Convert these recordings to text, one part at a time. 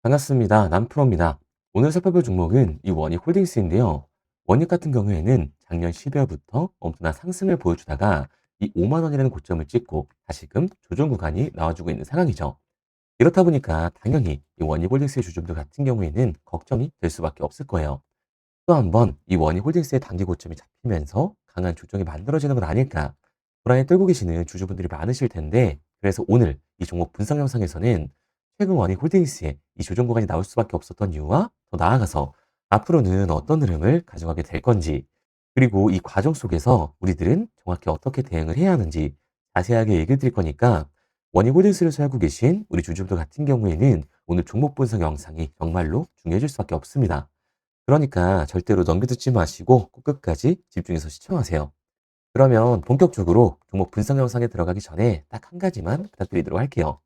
반갑습니다. 남프로입니다. 오늘 살펴볼 종목은 이 원익홀딩스인데요. 원익 같은 경우에는 작년 12월부터 엄청난 상승을 보여주다가 이 5만 원이라는 고점을 찍고 다시금 조정 구간이 나와주고 있는 상황이죠. 이렇다 보니까 당연히 이 원익홀딩스의 주주들 같은 경우에는 걱정이 될 수밖에 없을 거예요. 또 한 번 이 원익홀딩스의 단기 고점이 잡히면서 강한 조정이 만들어지는 건 아닐까 불안에 떨고 계시는 주주분들이 많으실 텐데, 그래서 오늘 이 종목 분석 영상에서는 최근 원익홀딩스의 이 조정 구간이 나올 수밖에 없었던 이유와 더 나아가서 앞으로는 어떤 흐름을 가져가게 될 건지, 그리고 이 과정 속에서 우리들은 정확히 어떻게 대응을 해야 하는지 자세하게 얘기해 드릴 거니까, 원익홀딩스를 소유하고 계신 우리 주주분들 같은 경우에는 오늘 종목 분석 영상이 정말로 중요해질 수밖에 없습니다. 그러니까 절대로 넘겨듣지 마시고 꼭 끝까지 집중해서 시청하세요. 그러면 본격적으로 종목 분석 영상에 들어가기 전에 딱 한 가지만 부탁드리도록 할게요.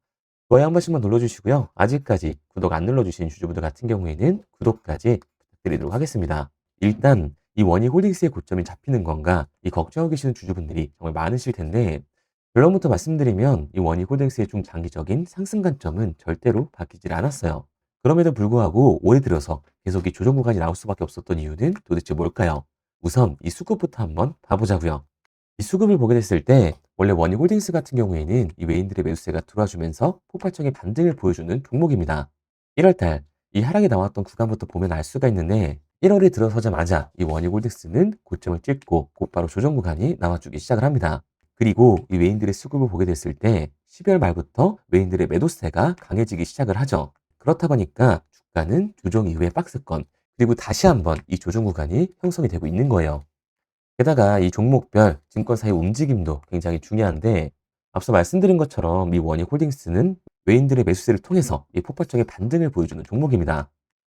좋아요 한 번씩만 눌러주시고요. 아직까지 구독 안 눌러주신 주주분들 같은 경우에는 구독까지 부탁드리도록 하겠습니다. 일단 이 원익홀딩스의 고점이 잡히는 건가 이 걱정하고 계시는 주주분들이 정말 많으실 텐데, 결론부터 말씀드리면 이 원익홀딩스의 중장기적인 상승 관점은 절대로 바뀌질 않았어요. 그럼에도 불구하고 올해 들어서 계속 이 조정 구간이 나올 수밖에 없었던 이유는 도대체 뭘까요? 우선 이 수급부터 한번 봐보자고요. 이 수급을 보게 됐을 때 원래 원익홀딩스 같은 경우에는 이 외인들의 매수세가 들어와주면서 폭발적인 반등을 보여주는 종목입니다. 1월 달 이 하락이 나왔던 구간부터 보면 알 수가 있는데, 1월에 들어서자마자 이 원익홀딩스는 고점을 찍고 곧바로 조정 구간이 나와주기 시작을 합니다. 그리고 이 외인들의 수급을 보게 됐을 때 12월 말부터 외인들의 매도세가 강해지기 시작을 하죠. 그렇다 보니까 주가는 조정 이후의 박스권, 그리고 다시 한번 이 조정 구간이 형성이 되고 있는 거예요. 게다가 이 종목별 증권사의 움직임도 굉장히 중요한데, 앞서 말씀드린 것처럼 이 원익홀딩스는 외인들의 매수세를 통해서 이 폭발적인 반등을 보여주는 종목입니다.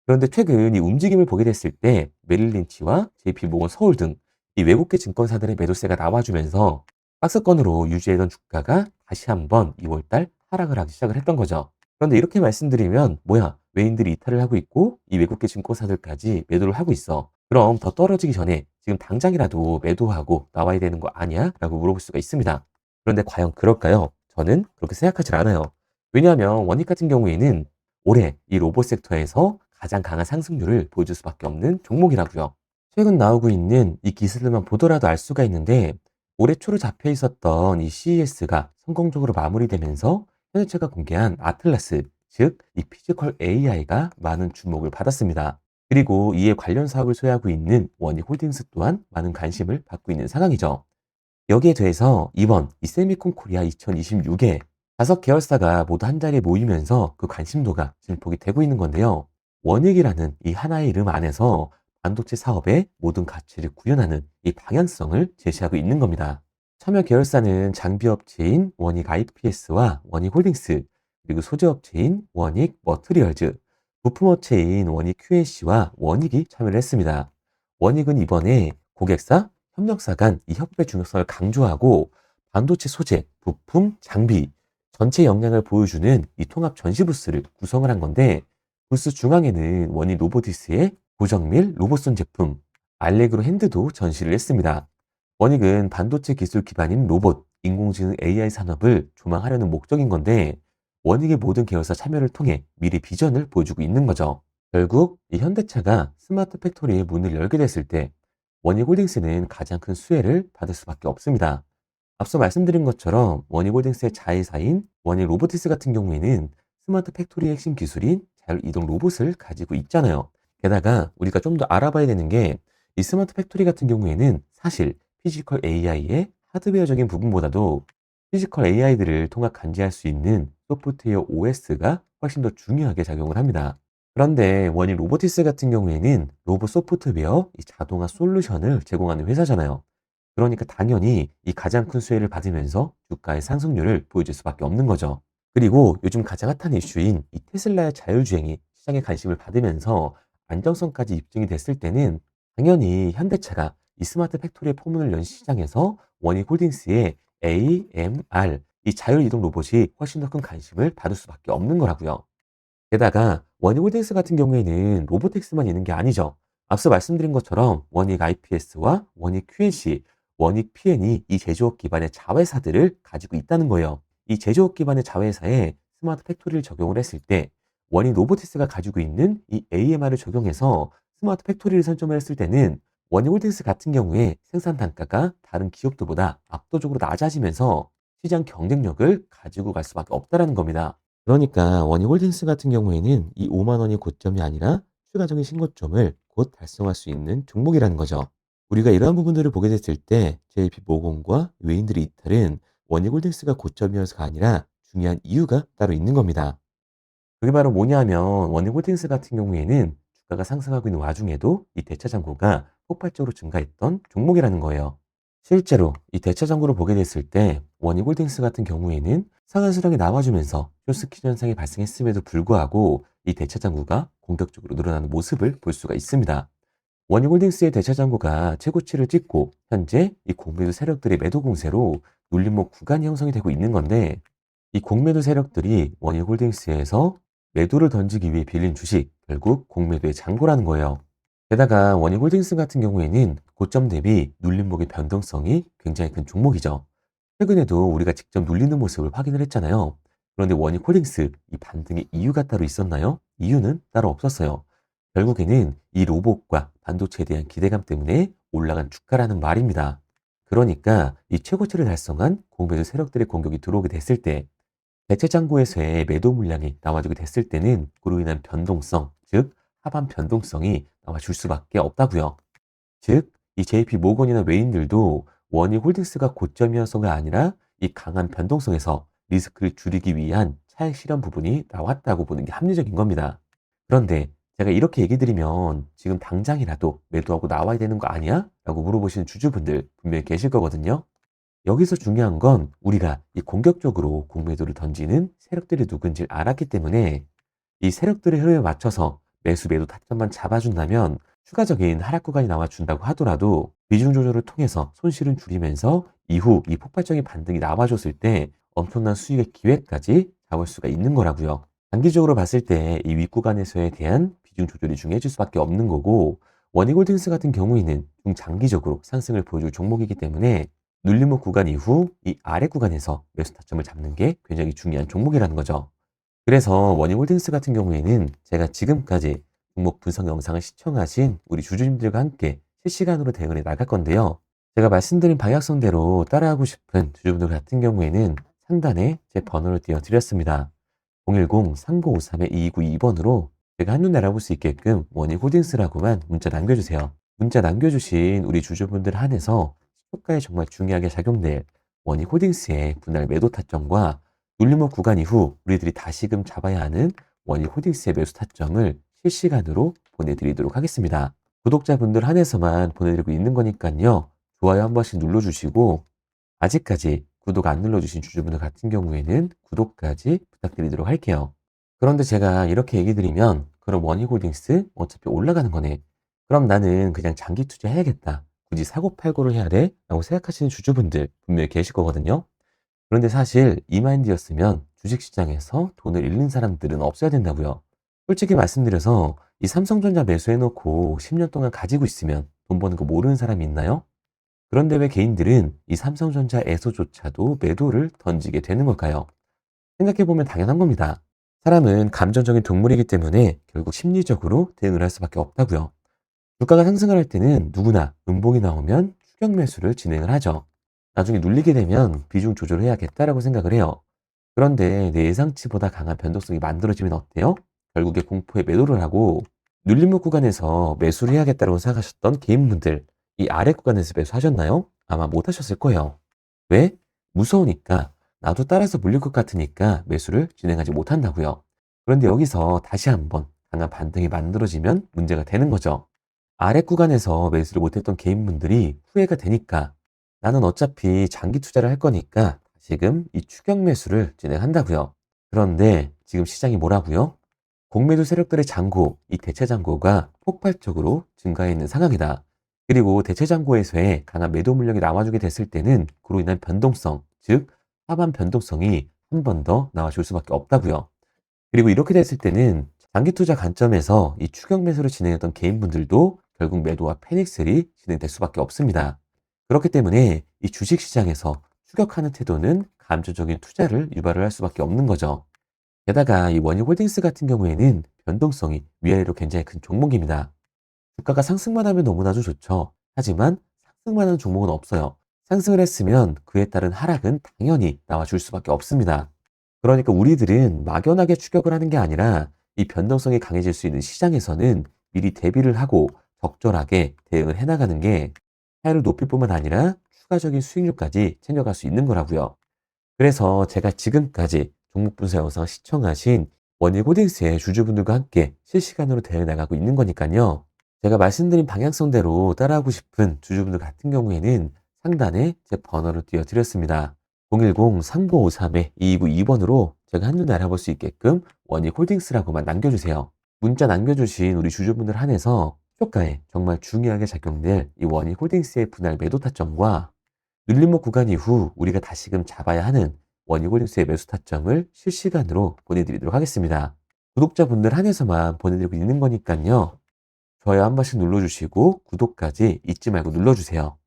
그런데 최근 이 움직임을 보게 됐을 때 메릴린치와 JP모건 서울 등 이 외국계 증권사들의 매도세가 나와주면서 박스권으로 유지했던 주가가 다시 한번 2월달 하락을 하기 시작을 했던 거죠. 그런데 이렇게 말씀드리면 뭐야, 외인들이 이탈을 하고 있고 이 외국계 증권사들까지 매도를 하고 있어. 그럼 더 떨어지기 전에 지금 당장이라도 매도하고 나와야 되는 거 아니야? 라고 물어볼 수가 있습니다. 그런데 과연 그럴까요? 저는 그렇게 생각하지 않아요. 왜냐하면 원익 같은 경우에는 올해 이 로봇 섹터에서 가장 강한 상승률을 보여줄 수밖에 없는 종목이라고요. 최근 나오고 있는 이 기술들만 보더라도 알 수가 있는데, 올해 초로 잡혀 있었던 이 CES가 성공적으로 마무리되면서 현대차가 공개한 아틀라스, 즉 이 피지컬 AI가 많은 주목을 받았습니다. 그리고 이에 관련 사업을 소유하고 있는 원익홀딩스 또한 많은 관심을 받고 있는 상황이죠. 여기에 더해서 이번 이 세미콘 코리아 2026에 5계열사가 모두 한 자리에 모이면서 그 관심도가 증폭이 되고 있는 건데요. 원익이라는 이 하나의 이름 안에서 반도체 사업의 모든 가치를 구현하는 이 방향성을 제시하고 있는 겁니다. 참여 계열사는 장비업체인 원익 IPS와 원익홀딩스, 그리고 소재업체인 원익 머트리얼즈, 부품업체인 원익 QNC와 원익이 참여를 했습니다. 원익은 이번에 고객사, 협력사 간 이 협업의 중요성을 강조하고 반도체 소재, 부품, 장비 전체 역량을 보여주는 이 통합 전시 부스를 구성을 한 건데, 부스 중앙에는 원익 로보티스의 고정밀 로봇손 제품 알레그로 핸드도 전시를 했습니다. 원익은 반도체 기술 기반인 로봇, 인공지능 AI 산업을 조망하려는 목적인 건데, 원익의 모든 계열사 참여를 통해 미래 비전을 보여주고 있는 거죠. 결국 이 현대차가 스마트 팩토리의 문을 열게 됐을 때 원익홀딩스는 가장 큰 수혜를 받을 수밖에 없습니다. 앞서 말씀드린 것처럼 원익홀딩스의 자회사인 원익로보티스 같은 경우에는 스마트 팩토리의 핵심 기술인 자율이동 로봇을 가지고 있잖아요. 게다가 우리가 좀 더 알아봐야 되는 게, 이 스마트 팩토리 같은 경우에는 사실 피지컬 AI의 하드웨어적인 부분보다도 피지컬 AI들을 통합 감지할 수 있는 소프트웨어 OS가 훨씬 더 중요하게 작용을 합니다. 그런데 원익 로보티스 같은 경우에는 로봇 소프트웨어, 이 자동화 솔루션을 제공하는 회사잖아요. 그러니까 당연히 이 가장 큰 수혜를 받으면서 주가의 상승률을 보여줄 수밖에 없는 거죠. 그리고 요즘 가장 핫한 이슈인 이 테슬라의 자율주행이 시장의 관심을 받으면서 안정성까지 입증이 됐을 때는 당연히 현대차가 이 스마트 팩토리의 포문을 연 시장에서 원익홀딩스의 AMR, 이 자율이동 로봇이 훨씬 더 큰 관심을 받을 수밖에 없는 거라고요. 게다가 원익홀딩스 같은 경우에는 로보텍스만 있는 게 아니죠. 앞서 말씀드린 것처럼 원익 IPS와 원익 QNC, 원익 PN이 이 제조업 기반의 자회사들을 가지고 있다는 거예요. 이 제조업 기반의 자회사에 스마트 팩토리를 적용을 했을 때 원익 로보티스가 가지고 있는 이 AMR을 적용해서 스마트 팩토리를 선점을 했을 때는 원익홀딩스 같은 경우에 생산 단가가 다른 기업들보다 압도적으로 낮아지면서 시장 경쟁력을 가지고 갈 수밖에 없다라는 겁니다. 그러니까 원익홀딩스 같은 경우에는 이 5만 원이 고점이 아니라 추가적인 신고점을 곧 달성할 수 있는 종목이라는 거죠. 우리가 이러한 부분들을 보게 됐을 때 JP 모건과 외인들의 이탈은 원익홀딩스가 고점이어서가 아니라 중요한 이유가 따로 있는 겁니다. 그게 바로 뭐냐면 원익홀딩스 같은 경우에는 주가가 상승하고 있는 와중에도 이 대차 잔고가 폭발적으로 증가했던 종목이라는 거예요. 실제로 이 대차 잔고를 보게 됐을 때 원익홀딩스 같은 경우에는 상한 수량이 나와주면서 쇼스키 현상이 발생했음에도 불구하고 이 대차 잔고가 공격적으로 늘어나는 모습을 볼 수가 있습니다. 원익홀딩스의 대차 잔고가 최고치를 찍고 현재 이 공매도 세력들의 매도 공세로 눌림목 구간이 형성이 되고 있는 건데 이 공매도 세력들이 원익홀딩스에서 매도를 던지기 위해 빌린 주식, 결국 공매도의 잔고라는 거예요. 게다가 원익홀딩스 같은 경우에는 고점 대비 눌림목의 변동성이 굉장히 큰 종목이죠. 최근에도 우리가 직접 눌리는 모습을 확인을 했잖아요. 그런데 원익홀딩스 이 반등의 이유가 따로 있었나요? 이유는 따로 없었어요. 결국에는 이 로봇과 반도체에 대한 기대감 때문에 올라간 주가라는 말입니다. 그러니까 이 최고치를 달성한 공매도 세력들의 공격이 들어오게 됐을 때 대체 잔고에서의 매도 물량이 나와주게 됐을 때는 그로 인한 변동성, 즉 하반 변동성이 나와줄 수밖에 없다고요. 즉, 이 JP 모건이나 외인들도 원익 홀딩스가 고점이어서가 아니라 이 강한 변동성에서 리스크를 줄이기 위한 차익 실현 부분이 나왔다고 보는 게 합리적인 겁니다. 그런데 제가 이렇게 얘기 드리면 지금 당장이라도 매도하고 나와야 되는 거 아니야? 라고 물어보시는 주주분들 분명히 계실 거거든요. 여기서 중요한 건 우리가 이 공격적으로 공매도를 던지는 세력들이 누군지 알았기 때문에 이 세력들의 흐름에 맞춰서 매수 매도 타점만 잡아준다면 추가적인 하락 구간이 나와준다고 하더라도 비중 조절을 통해서 손실은 줄이면서 이후 이 폭발적인 반등이 나와줬을 때 엄청난 수익의 기회까지 잡을 수가 있는 거라고요. 단기적으로 봤을 때 이 윗구간에서에 대한 비중 조절이 중요해질 수밖에 없는 거고 원익홀딩스 같은 경우에는 중장기적으로 상승을 보여줄 종목이기 때문에 눌림목 구간 이후 이 아래 구간에서 매수 타점을 잡는 게 굉장히 중요한 종목이라는 거죠. 그래서 원익홀딩스 같은 경우에는 제가 지금까지 종목 분석 영상을 시청하신 우리 주주님들과 함께 실시간으로 대응을 해 나갈 건데요. 제가 말씀드린 방향성대로 따라하고 싶은 주주분들 같은 경우에는 상단에 제 번호를 띄워드렸습니다. 010-3953-2292번으로 제가 한눈에 알아볼 수 있게끔 원익홀딩스라고만 문자 남겨주세요. 문자 남겨주신 우리 주주분들 한해서 시초가에 정말 중요하게 작용될 원익홀딩스의 분할 매도 타점과 눌림목 구간 이후 우리들이 다시금 잡아야 하는 원익홀딩스의 매수 타점을 실시간으로 보내드리도록 하겠습니다. 구독자분들 한해서만 보내드리고 있는 거니까요. 좋아요 한 번씩 눌러주시고 아직까지 구독 안 눌러주신 주주분들 같은 경우에는 구독까지 부탁드리도록 할게요. 그런데 제가 이렇게 얘기 드리면 그럼 원익홀딩스 어차피 올라가는 거네. 그럼 나는 그냥 장기 투자해야겠다. 굳이 사고팔고를 해야 돼? 라고 생각하시는 주주분들 분명히 계실 거거든요. 그런데 사실 이 마인드였으면 주식시장에서 돈을 잃는 사람들은 없어야 된다고요. 솔직히 말씀드려서 이 삼성전자 매수해놓고 10년 동안 가지고 있으면 돈 버는 거 모르는 사람이 있나요? 그런데 왜 개인들은 이 삼성전자에서조차도 매도를 던지게 되는 걸까요? 생각해보면 당연한 겁니다. 사람은 감정적인 동물이기 때문에 결국 심리적으로 대응을 할 수밖에 없다고요. 주가가 상승을 할 때는 누구나 음봉이 나오면 추격 매수를 진행을 하죠. 나중에 눌리게 되면 비중 조절을 해야겠다라고 생각을 해요. 그런데 내 예상치보다 강한 변동성이 만들어지면 어때요? 결국에 공포에 매도를 하고 눌림목 구간에서 매수를 해야겠다고 생각하셨던 개인분들 이 아래 구간에서 매수하셨나요? 아마 못하셨을 거예요. 왜? 무서우니까 나도 따라서 물릴 것 같으니까 매수를 진행하지 못한다고요. 그런데 여기서 다시 한번 강한 반등이 만들어지면 문제가 되는 거죠. 아래 구간에서 매수를 못했던 개인분들이 후회가 되니까 나는 어차피 장기 투자를 할 거니까 지금 이 추격 매수를 진행한다고요. 그런데 지금 시장이 뭐라고요? 공매도 세력들의 잔고, 이 대체 잔고가 폭발적으로 증가해 있는 상황이다. 그리고 대체 잔고에서의 강한 매도 물량이 나와주게 됐을 때는 그로 인한 변동성, 즉 하반 변동성이 한 번 더 나와줄 수밖에 없다고요. 그리고 이렇게 됐을 때는 장기 투자 관점에서 이 추격 매수를 진행했던 개인분들도 결국 매도와 패닉셀이 진행될 수밖에 없습니다. 그렇기 때문에 이 주식 시장에서 추격하는 태도는 감정적인 투자를 유발을 할 수밖에 없는 거죠. 게다가 이 원희홀딩스 같은 경우에는 변동성이 위아래로 굉장히 큰 종목입니다. 주가가 상승만 하면 너무나도 좋죠. 하지만 상승만 하는 종목은 없어요. 상승을 했으면 그에 따른 하락은 당연히 나와줄 수밖에 없습니다. 그러니까 우리들은 막연하게 추격을 하는 게 아니라 이 변동성이 강해질 수 있는 시장에서는 미리 대비를 하고 적절하게 대응을 해나가는 게 타율을 높일 뿐만 아니라 추가적인 수익률까지 챙겨갈 수 있는 거라고요. 그래서 제가 지금까지 종목 분석 영상 시청하신 원희홀딩스의 주주분들과 함께 실시간으로 대응해 나가고 있는 거니까요. 제가 말씀드린 방향성대로 따라하고 싶은 주주분들 같은 경우에는 상단에 제 번호를 띄워드렸습니다. 010-3953-2292번으로 제가 한눈에 알아볼 수 있게끔 원희홀딩스라고만 남겨주세요. 문자 남겨주신 우리 주주분들 한해서 효과에 정말 중요하게 작용될 이 원희홀딩스의 분할 매도 타점과 눌림목 구간 이후 우리가 다시금 잡아야 하는 원희홀딩스의 매수 타점을 실시간으로 보내드리도록 하겠습니다. 구독자분들 한해서만 보내드리고 있는 거니까요. 좋아요 한 번씩 눌러주시고 구독까지 잊지 말고 눌러주세요.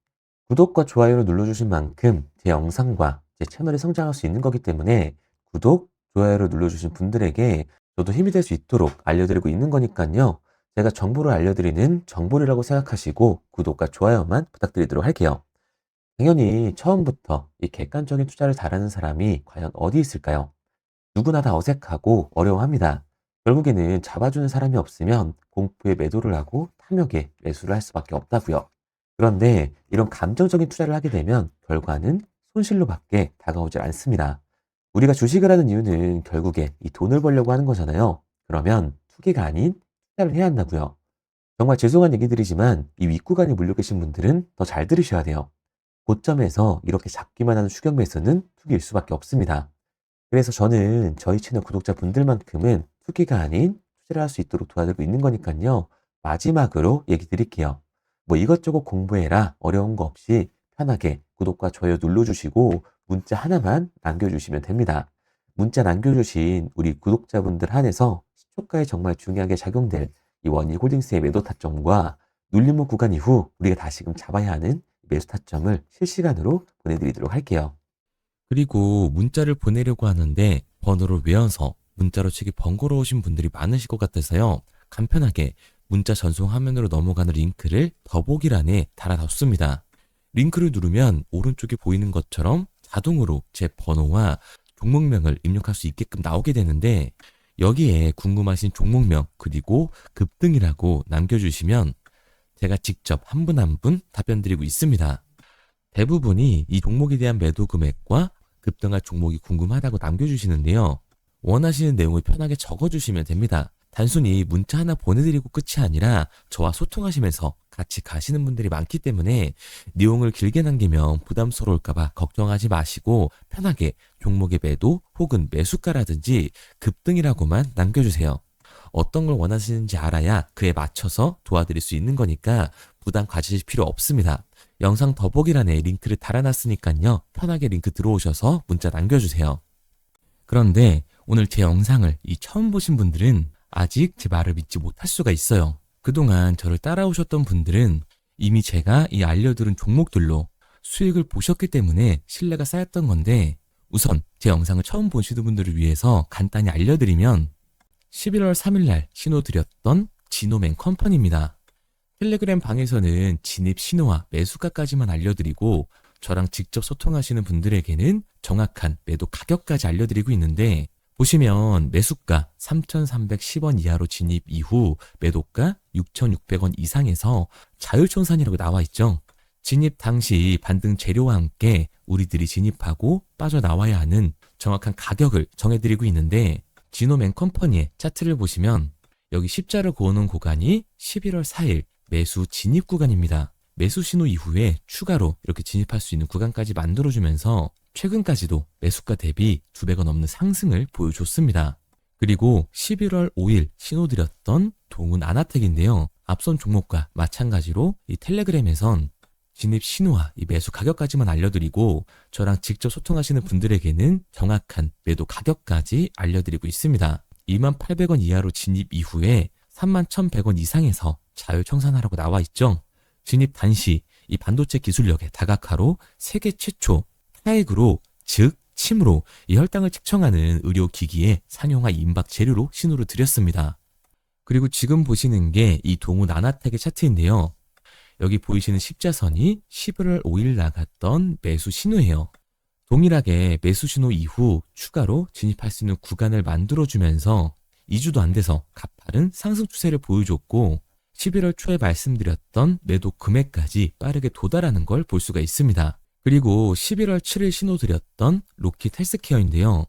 구독과 좋아요를 눌러주신 만큼 제 영상과 제 채널이 성장할 수 있는 거기 때문에 구독, 좋아요를 눌러주신 분들에게 저도 힘이 될 수 있도록 알려드리고 있는 거니까요. 제가 정보를 알려드리는 정보리라고 생각하시고 구독과 좋아요만 부탁드리도록 할게요. 당연히 처음부터 이 객관적인 투자를 잘하는 사람이 과연 어디 있을까요? 누구나 다 어색하고 어려워합니다. 결국에는 잡아주는 사람이 없으면 공포에 매도를 하고 탐욕에 매수를 할 수밖에 없다고요. 그런데 이런 감정적인 투자를 하게 되면 결과는 손실로밖에 다가오질 않습니다. 우리가 주식을 하는 이유는 결국에 이 돈을 벌려고 하는 거잖아요. 그러면 투기가 아닌 투자를 해야 한다고요. 정말 죄송한 얘기들이지만 이 윗구간에 물려 계신 분들은 더 잘 들으셔야 돼요. 고점에서 이렇게 잡기만 하는 추격 매수는 투기일 수밖에 없습니다. 그래서 저는 저희 채널 구독자분들만큼은 투기가 아닌 투자를 할 수 있도록 도와드리고 있는 거니까요. 마지막으로 얘기 드릴게요. 뭐 이것저것 공부해라 어려운 거 없이 편하게 구독과 좋아요 눌러주시고 문자 하나만 남겨주시면 됩니다. 문자 남겨주신 우리 구독자분들 한해서 시초가에 정말 중요하게 작용될 이 원희홀딩스의 매도 타점과 눌림목 구간 이후 우리가 다시금 잡아야 하는 매수 타점을 실시간으로 보내드리도록 할게요. 그리고 문자를 보내려고 하는데 번호를 외워서 문자로 치기 번거로우신 분들이 많으실 것 같아서요. 간편하게 문자 전송 화면으로 넘어가는 링크를 더보기란에 달아뒀습니다. 링크를 누르면 오른쪽에 보이는 것처럼 자동으로 제 번호와 종목명을 입력할 수 있게끔 나오게 되는데 여기에 궁금하신 종목명 그리고 급등이라고 남겨주시면 제가 직접 한 분 한 분 답변 드리고 있습니다. 대부분이 이 종목에 대한 매도 금액과 급등할 종목이 궁금하다고 남겨주시는데요. 원하시는 내용을 편하게 적어주시면 됩니다. 단순히 문자 하나 보내드리고 끝이 아니라 저와 소통하시면서 같이 가시는 분들이 많기 때문에 내용을 길게 남기면 부담스러울까봐 걱정하지 마시고 편하게 종목의 매도 혹은 매수가라든지 급등이라고만 남겨주세요. 어떤 걸 원하시는지 알아야 그에 맞춰서 도와드릴 수 있는 거니까 부담 가지실 필요 없습니다. 영상 더보기란에 링크를 달아놨으니까요. 편하게 링크 들어오셔서 문자 남겨주세요. 그런데 오늘 제 영상을 처음 보신 분들은 아직 제 말을 믿지 못할 수가 있어요. 그동안 저를 따라오셨던 분들은 이미 제가 알려드린 종목들로 수익을 보셨기 때문에 신뢰가 쌓였던 건데 우선 제 영상을 처음 보시는 분들을 위해서 간단히 알려드리면 11월 3일날 신호드렸던 지노맨 컴퍼니입니다. 텔레그램 방에서는 진입 신호와 매수가까지만 알려드리고 저랑 직접 소통하시는 분들에게는 정확한 매도 가격까지 알려드리고 있는데 보시면 매수가 3,310원 이하로 진입 이후 매도가 6,600원 이상에서 자율청산이라고 나와 있죠. 진입 당시 반등 재료와 함께 우리들이 진입하고 빠져나와야 하는 정확한 가격을 정해드리고 있는데 지노맨 컴퍼니의 차트를 보시면 여기 십자를 그어놓은 구간이 11월 4일 매수 진입 구간입니다. 매수 신호 이후에 추가로 이렇게 진입할 수 있는 구간까지 만들어주면서 최근까지도 매수가 대비 2배가 넘는 상승을 보여줬습니다. 그리고 11월 5일 신호드렸던 동훈 아나텍인데요. 앞선 종목과 마찬가지로 이 텔레그램에선 진입 신호와 매수 가격까지만 알려드리고 저랑 직접 소통하시는 분들에게는 정확한 매도 가격까지 알려드리고 있습니다. 28,000원 이하로 진입 이후에 31,100원 이상에서 자율청산하라고 나와 있죠. 진입 단시 이 반도체 기술력의 다각화로 세계 최초 차액으로 즉 침으로 이 혈당을 측정하는 의료기기에 상용화 임박 재료로 신호를 드렸습니다. 그리고 지금 보시는 게 이 동우 나나텍의 차트인데요. 여기 보이시는 십자선이 11월 5일 나갔던 매수 신호예요. 동일하게 매수 신호 이후 추가로 진입할 수 있는 구간을 만들어주면서 2주도 안 돼서 가파른 상승 추세를 보여줬고 11월 초에 말씀드렸던 매도 금액까지 빠르게 도달하는 걸 볼 수가 있습니다. 그리고 11월 7일 신호 드렸던 로킷 헬스케어인데요.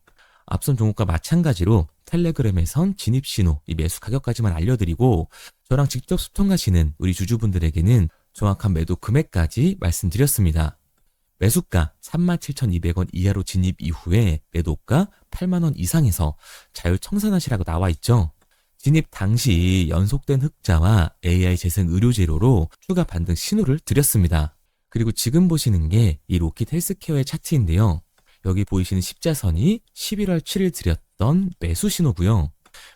앞선 종목과 마찬가지로 텔레그램에선 진입 신호, 이 매수 가격까지만 알려드리고 저랑 직접 소통하시는 우리 주주분들에게는 정확한 매도 금액까지 말씀드렸습니다. 매수가 37,200원 이하로 진입 이후에 매도가 8만원 이상에서 자율 청산하시라고 나와 있죠. 진입 당시 연속된 흑자와 AI 재생 의료 재료로 추가 반등 신호를 드렸습니다. 그리고 지금 보시는 게 이 로킷 헬스케어의 차트인데요. 여기 보이시는 십자선이 11월 7일 드렸던 매수 신호고요.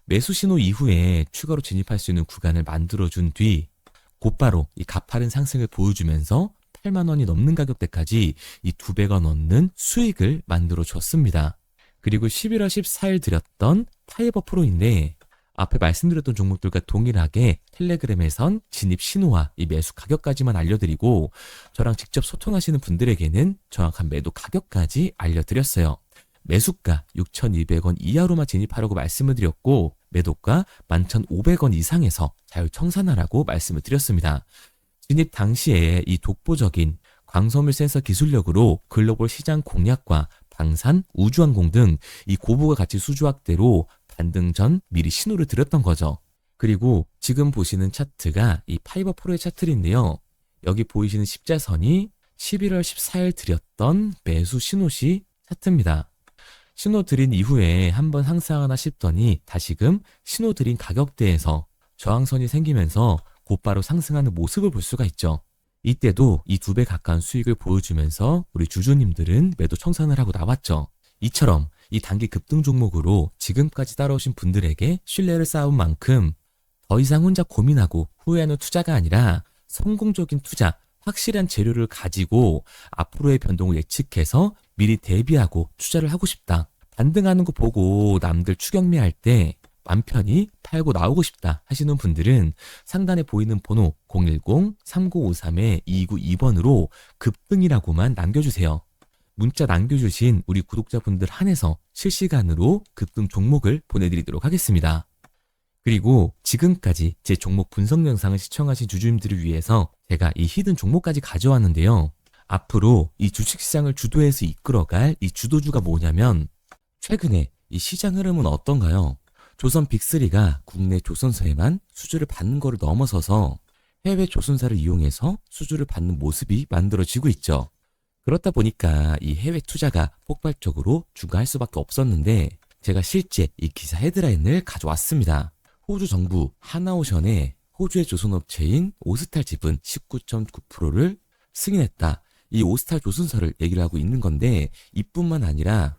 매수 신호 이후에 추가로 진입할 수 있는 구간을 만들어준 뒤 곧바로 이 가파른 상승을 보여주면서 8만 원이 넘는 가격대까지 이 2배가 넘는 수익을 만들어 줬습니다. 그리고 11월 14일 드렸던 파이버 프로인데 앞에 말씀드렸던 종목들과 동일하게 텔레그램에선 진입 신호와 이 매수 가격까지만 알려드리고 저랑 직접 소통하시는 분들에게는 정확한 매도 가격까지 알려드렸어요. 매수가 6,200원 이하로만 진입하라고 말씀을 드렸고 매도가 11,500원 이상에서 자율 청산하라고 말씀을 드렸습니다. 진입 당시에 이 독보적인 광섬유 센서 기술력으로 글로벌 시장 공략과 방산, 우주항공 등 이 고부가 가치 수주 확대로 반등 전 미리 신호를 드렸던 거죠. 그리고 지금 보시는 차트가 이 파이버 프로의 차트인데요. 여기 보이시는 십자선이 11월 14일 드렸던 매수 신호시 차트입니다. 신호 드린 이후에 한번 상승하나 싶더니 다시금 신호 드린 가격대에서 저항선이 생기면서 곧바로 상승하는 모습을 볼 수가 있죠. 이때도 이 2배 가까운 수익을 보여주면서 우리 주주님들은 매도 청산을 하고 나왔죠. 이처럼 이 단기 급등 종목으로 지금까지 따라오신 분들에게 신뢰를 쌓은 만큼 더 이상 혼자 고민하고 후회하는 투자가 아니라 성공적인 투자, 확실한 재료를 가지고 앞으로의 변동을 예측해서 미리 대비하고 투자를 하고 싶다. 반등하는 거 보고 남들 추격매할 때 맘 편히 팔고 나오고 싶다 하시는 분들은 상단에 보이는 번호 010-3953-2292번으로 급등이라고만 남겨주세요. 문자 남겨주신 우리 구독자분들 한해서 실시간으로 급등 종목을 보내드리도록 하겠습니다. 그리고 지금까지 제 종목 분석 영상을 시청하신 주주님들을 위해서 제가 이 히든 종목까지 가져왔는데요. 앞으로 이 주식시장을 주도해서 이끌어갈 이 주도주가 뭐냐면 최근에 이 시장 흐름은 어떤가요? 조선 빅3가 국내 조선사에만 수주를 받는 거를 넘어서서 해외 조선사를 이용해서 수주를 받는 모습이 만들어지고 있죠. 그렇다 보니까 이 해외 투자가 폭발적으로 증가할 수밖에 없었는데 제가 실제 이 기사 헤드라인을 가져왔습니다. 호주 정부 하나오션에 호주의 조선업체인 오스탈 지분 19.9%를 승인했다. 이 오스탈 조선사를 얘기를 하고 있는 건데 이뿐만 아니라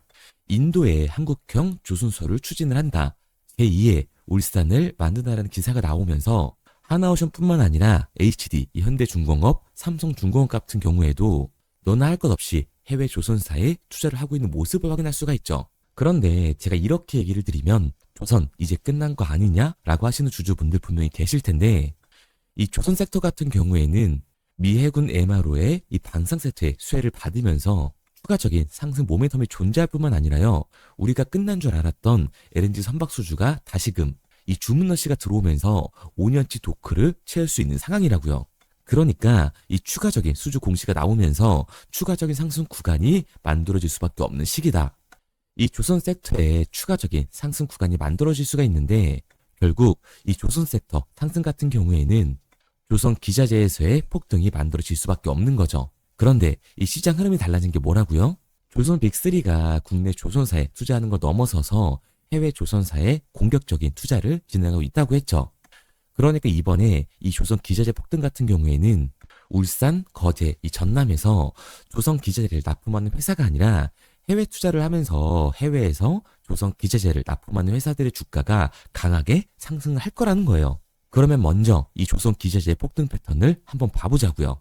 인도에 한국형 조선소를 추진을 한다. 제2의 울산을 만든다라는 기사가 나오면서 하나오션뿐만 아니라 HD, 현대중공업, 삼성중공업 같은 경우에도 너나 할 것 없이 해외 조선사에 투자를 하고 있는 모습을 확인할 수가 있죠. 그런데 제가 이렇게 얘기를 드리면 조선 이제 끝난 거 아니냐라고 하시는 주주분들 분명히 계실 텐데 이 조선 섹터 같은 경우에는 미 해군 MRO의 이 방산 세트의 수혜를 받으면서 추가적인 상승 모멘텀이 존재할 뿐만 아니라요. 우리가 끝난 줄 알았던 LNG 선박 수주가 다시금 이 주문러시가 들어오면서 5년치 도크를 채울 수 있는 상황이라고요. 그러니까 이 추가적인 수주 공시가 나오면서 추가적인 상승 구간이 만들어질 수밖에 없는 시기다. 이 조선 섹터에 추가적인 상승 구간이 만들어질 수가 있는데 결국 이 조선 섹터 상승 같은 경우에는 조선 기자재에서의 폭등이 만들어질 수밖에 없는 거죠. 그런데 이 시장 흐름이 달라진 게 뭐라고요? 조선 빅3가 국내 조선사에 투자하는 걸 넘어서서 해외 조선사에 공격적인 투자를 진행하고 있다고 했죠. 그러니까 이번에 이 조선 기자재 폭등 같은 경우에는 울산, 거제, 이 전남에서 조선 기자재를 납품하는 회사가 아니라 해외 투자를 하면서 해외에서 조선 기자재를 납품하는 회사들의 주가가 강하게 상승을 할 거라는 거예요. 그러면 먼저 이 조선 기자재 폭등 패턴을 한번 봐보자고요.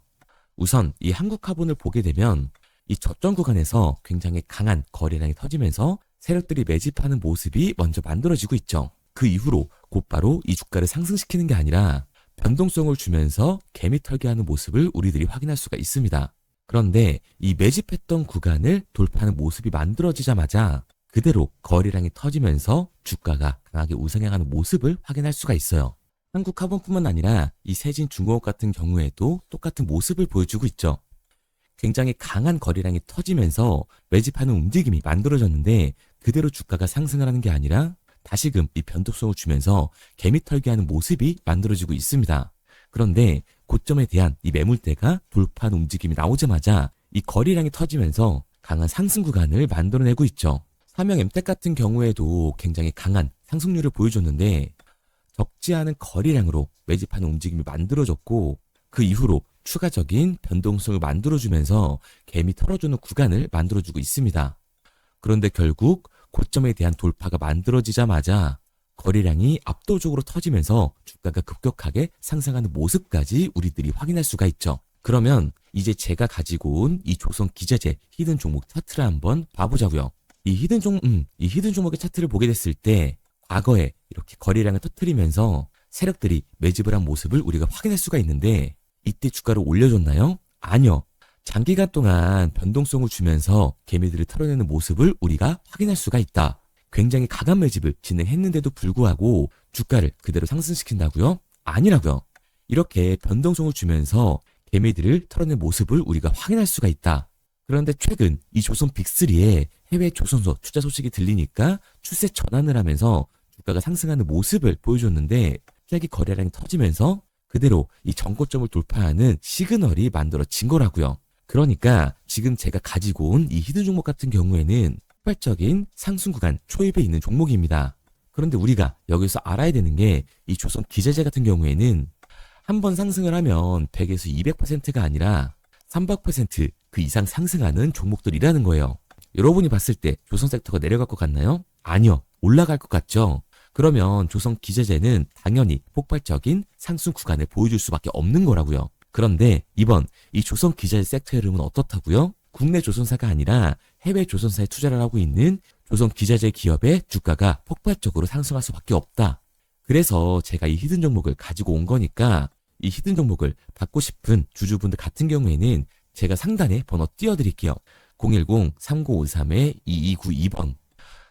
우선 이 한국 카본을 보게 되면 이 저점 구간에서 굉장히 강한 거래량이 터지면서 세력들이 매집하는 모습이 먼저 만들어지고 있죠. 그 이후로 곧바로 이 주가를 상승시키는 게 아니라 변동성을 주면서 개미 털기하는 모습을 우리들이 확인할 수가 있습니다. 그런데 이 매집했던 구간을 돌파하는 모습이 만들어지자마자 그대로 거래량이 터지면서 주가가 강하게 우상향하는 모습을 확인할 수가 있어요. 한국화본뿐만 아니라 이 세진중공업 같은 경우에도 똑같은 모습을 보여주고 있죠. 굉장히 강한 거래량이 터지면서 매집하는 움직임이 만들어졌는데 그대로 주가가 상승을 하는 게 아니라 다시금 이 변동성을 주면서 개미 털기하는 모습이 만들어지고 있습니다. 그런데 고점에 대한 이 매물대가 돌파하는 움직임이 나오자마자 이 거래량이 터지면서 강한 상승 구간을 만들어내고 있죠. 삼형 엠텍 같은 경우에도 굉장히 강한 상승률을 보여줬는데 적지 않은 거래량으로 매집하는 움직임이 만들어졌고 그 이후로 추가적인 변동성을 만들어주면서 개미 털어주는 구간을 만들어주고 있습니다. 그런데 결국 고점에 대한 돌파가 만들어지자마자 거래량이 압도적으로 터지면서 주가가 급격하게 상승하는 모습까지 우리들이 확인할 수가 있죠. 그러면 이제 제가 가지고 온 이 조선 기자재 히든 종목 차트를 한번 봐보자고요. 이 히든 종목의 차트를 보게 됐을 때 과거에 이렇게 거래량을 터뜨리면서 세력들이 매집을 한 모습을 우리가 확인할 수가 있는데 이때 주가를 올려줬나요? 아니요. 장기간 동안 변동성을 주면서 개미들을 털어내는 모습을 우리가 확인할 수가 있다. 굉장히 강한 매집을 진행했는데도 불구하고 주가를 그대로 상승시킨다고요? 아니라고요. 이렇게 변동성을 주면서 개미들을 털어낸 모습을 우리가 확인할 수가 있다. 그런데 최근 이 조선 빅3의 해외 조선소 투자 소식이 들리니까 추세 전환을 하면서 주가가 상승하는 모습을 보여줬는데 갑자기 거래량이 터지면서 그대로 이 전고점을 돌파하는 시그널이 만들어진 거라고요. 그러니까 지금 제가 가지고 온 이 히든 종목 같은 경우에는 폭발적인 상승 구간 초입에 있는 종목입니다. 그런데 우리가 여기서 알아야 되는 게 이 조선 기자재 같은 경우에는 한번 상승을 하면 100에서 200%가 아니라 300% 그 이상 상승하는 종목들이라는 거예요. 여러분이 봤을 때 조선 섹터가 내려갈 것 같나요? 아니요. 올라갈 것 같죠? 그러면 조선 기자재는 당연히 폭발적인 상승 구간을 보여줄 수밖에 없는 거라고요. 그런데 이번 이 조선 기자재 섹터의 흐름은 어떻다고요? 국내 조선사가 아니라 해외 조선사에 투자를 하고 있는 조선 기자재 기업의 주가가 폭발적으로 상승할 수밖에 없다. 그래서 제가 이 히든 종목을 가지고 온 거니까 이 히든 종목을 받고 싶은 주주분들 같은 경우에는 제가 상단에 번호 띄워드릴게요. 010-3953-2292번.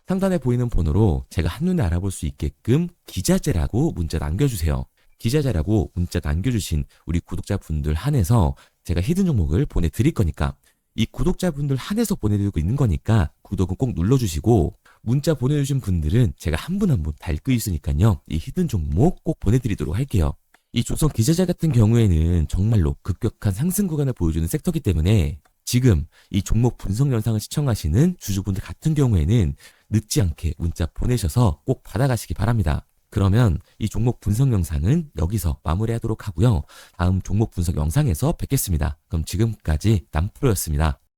상단에 보이는 번호로 제가 한눈에 알아볼 수 있게끔 기자재라고 문자 남겨주세요. 기자재라고 문자 남겨주신 우리 구독자분들 한해서 제가 히든 종목을 보내드릴 거니까 이 구독자분들 한해서 보내드리고 있는 거니까 구독은 꼭 눌러주시고 문자 보내주신 분들은 제가 한 분 한 분 다 읽고 있으니까요. 이 히든 종목 꼭 보내드리도록 할게요. 이 조선 기자재 같은 경우에는 정말로 급격한 상승 구간을 보여주는 섹터이기 때문에 지금 이 종목 분석 영상을 시청하시는 주주분들 같은 경우에는 늦지 않게 문자 보내셔서 꼭 받아가시기 바랍니다. 그러면 이 종목 분석 영상은 여기서 마무리하도록 하고요. 다음 종목 분석 영상에서 뵙겠습니다. 그럼 지금까지 남프로였습니다.